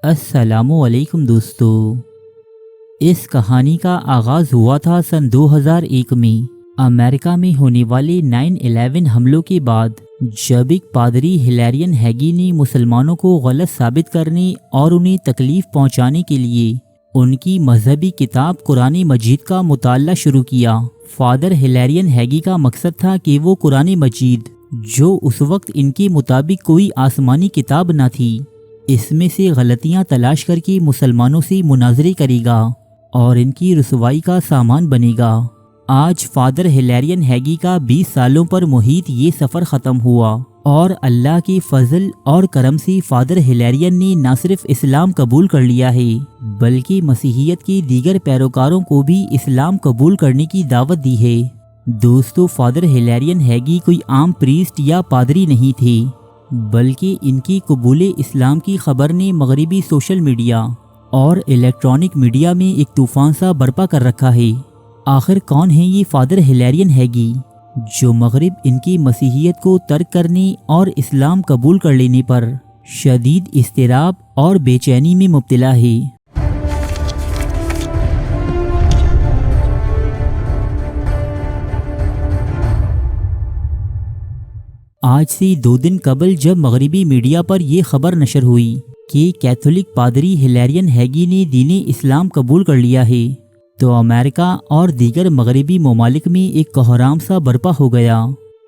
السلام علیکم دوستو۔ اس کہانی کا آغاز ہوا تھا سن 2001 میں امریکہ میں ہونے والے 9/11 حملوں کے بعد، جب ایک پادری ہلیرین ہیگی نے مسلمانوں کو غلط ثابت کرنے اور انہیں تکلیف پہنچانے کے لیے ان کی مذہبی کتاب قرآن مجید کا مطالعہ شروع کیا۔ فادر ہلیرین ہیگی کا مقصد تھا کہ وہ قرآن مجید، جو اس وقت ان کے مطابق کوئی آسمانی کتاب نہ تھی، اس میں سے غلطیاں تلاش کر کے مسلمانوں سے مناظرے کرے گا اور ان کی رسوائی کا سامان بنے گا۔ آج فادر ہلیرین ہیگی کا 20 سالوں پر محیط یہ سفر ختم ہوا، اور اللہ کے فضل اور کرم سے فادر ہلیرین نے نہ صرف اسلام قبول کر لیا ہے بلکہ مسیحیت کے دیگر پیروکاروں کو بھی اسلام قبول کرنے کی دعوت دی ہے۔ دوستو، فادر ہلیرین ہیگی کوئی عام پریسٹ یا پادری نہیں تھے، بلکہ ان کی قبول اسلام کی خبر نے مغربی سوشل میڈیا اور الیکٹرانک میڈیا میں ایک طوفان سا برپا کر رکھا ہے۔ آخر کون ہیں یہ فادر ہلیرین ہیگی، جو مغرب ان کی مسیحیت کو ترک کرنے اور اسلام قبول کر لینے پر شدید اضطراب اور بے چینی میں مبتلا ہے؟ آج سے 2 دن قبل جب مغربی میڈیا پر یہ خبر نشر ہوئی کہ کیتھولک پادری ہلیرین ہیگی نے دین اسلام قبول کر لیا ہے، تو امریکہ اور دیگر مغربی ممالک میں ایک کوہرام سا برپا ہو گیا۔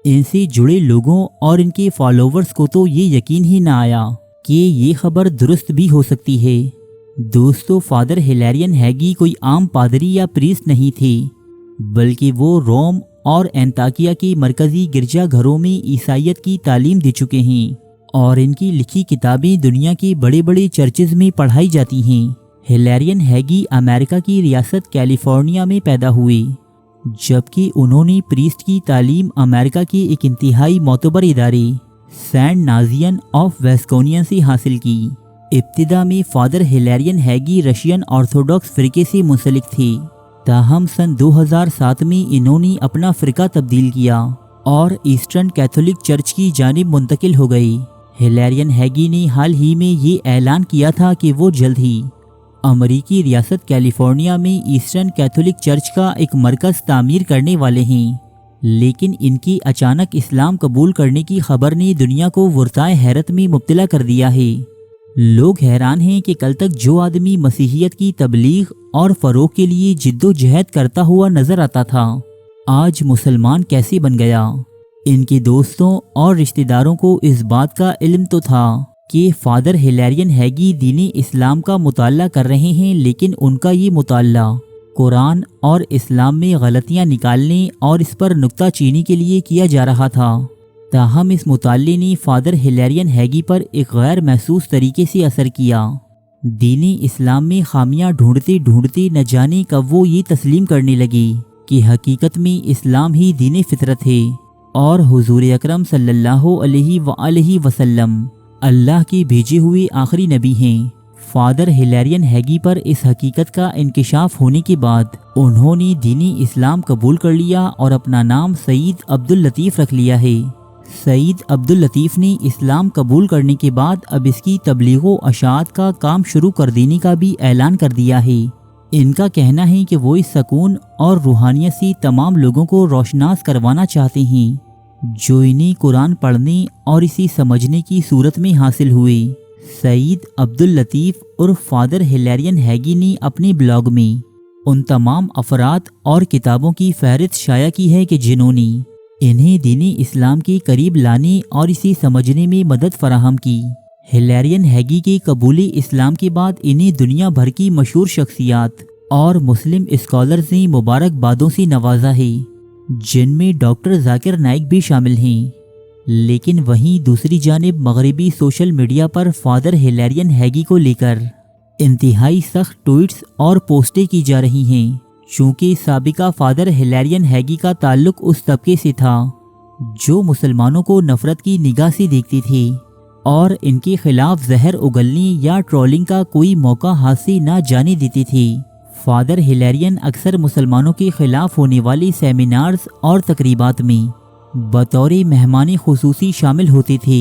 ان سے جڑے لوگوں اور ان کے فالوورز کو تو یہ یقین ہی نہ آیا کہ یہ خبر درست بھی ہو سکتی ہے۔ دوستو، فادر ہلیرین ہیگی کوئی عام پادری یا پریسٹ نہیں تھے، بلکہ وہ روم اور انطاکیہ کے مرکزی گرجا گھروں میں عیسائیت کی تعلیم دے چکے ہیں، اور ان کی لکھی کتابیں دنیا کے بڑے بڑے چرچز میں پڑھائی جاتی ہیں۔ ہلیرین ہیگی امریکہ کی ریاست کیلیفورنیا میں پیدا ہوئے، جبکہ انہوں نے پریسٹ کی تعلیم امریکہ کے ایک انتہائی معتبر ادارے سینٹ نازین آف ویسکونین سے حاصل کی۔ ابتدا میں فادر ہلیرین ہیگی رشین آرتھوڈاکس فرقے سے منسلک تھے، تاہم سن 2007 میں انہوں نے اپنا فرقہ تبدیل کیا اور ایسٹرن کیتھولک چرچ کی جانب منتقل ہو گئے۔ ہلیرین ہیگی نے حال ہی میں یہ اعلان کیا تھا کہ وہ جلد ہی امریکی ریاست کیلیفورنیا میں ایسٹرن کیتھولک چرچ کا ایک مرکز تعمیر کرنے والے ہیں، لیکن ان کی اچانک اسلام قبول کرنے کی خبر نے دنیا کو ورطۂ حیرت میں مبتلا کر دیا ہے۔ لوگ حیران ہیں کہ کل تک جو آدمی مسیحیت کی تبلیغ اور فروغ کے لیے جد و جہد کرتا ہوا نظر آتا تھا، آج مسلمان کیسے بن گیا؟ ان کے دوستوں اور رشتہ داروں کو اس بات کا علم تو تھا کہ فادر ہلیرین ہیگی دین اسلام کا مطالعہ کر رہے ہیں، لیکن ان کا یہ مطالعہ قرآن اور اسلام میں غلطیاں نکالنے اور اس پر نکتہ چینی کے لیے کیا جا رہا تھا۔ تاہم اس مطالعے نے فادر ہلیرین ہیگی پر ایک غیر محسوس طریقے سے اثر کیا۔ دین اسلام میں خامیاں ڈھونڈتے ڈھونڈتے نہ جانے کب وہ یہ تسلیم کرنے لگے کہ حقیقت میں اسلام ہی دین فطرت ہے، اور حضور اکرم صلی اللہ علیہ وآلہ وسلم اللہ کے بھیجے ہوئے آخری نبی ہیں۔ فادر ہلیرین ہیگی پر اس حقیقت کا انکشاف ہونے کے بعد انہوں نے دین اسلام قبول کر لیا اور اپنا نام سید عبداللطیف رکھ لیا ہے۔ سید عبداللطیف نے اسلام قبول کرنے کے بعد اب اس کی تبلیغ و اشاعت کا کام شروع کر دینے کا بھی اعلان کر دیا ہے۔ ان کا کہنا ہے کہ وہ اس سکون اور روحانیت سے تمام لوگوں کو روشناس کروانا چاہتے ہیں جو انہیں قرآن پڑھنے اور اسے سمجھنے کی صورت میں حاصل ہوئے۔ سید عبداللطیف اور فادر ہلیرین ہیگی نے اپنے بلاگ میں ان تمام افراد اور کتابوں کی فہرست شائع کی ہے کہ جنہوں نے انہیں دین اسلام کے قریب لانے اور اسے سمجھنے میں مدد فراہم کی۔ ہلیرین ہیگی کے قبول اسلام کے بعد انہیں دنیا بھر کی مشہور شخصیات اور مسلم اسکالرز نے مبارکبادوں سے نوازا ہے، جن میں ڈاکٹر ذاکر نائک بھی شامل ہیں۔ لیکن وہیں دوسری جانب مغربی سوشل میڈیا پر فادر ہلیرین ہیگی کو لے کر انتہائی سخت ٹویٹس اور پوسٹیں کی جا رہی ہیں، چونکہ سابقہ فادر ہلیرین ہیگی کا تعلق اس طبقے سے تھا جو مسلمانوں کو نفرت کی نگاہ سے دیکھتے تھے اور ان کے خلاف زہر اگلنے یا ٹرولنگ کا کوئی موقع ہاتھ سے نہ جانے دیتے تھے۔ فادر ہلیرین اکثر مسلمانوں کے خلاف ہونے والے سیمینارز اور تقریبات میں بطور مہمان خصوصی شامل ہوتے تھے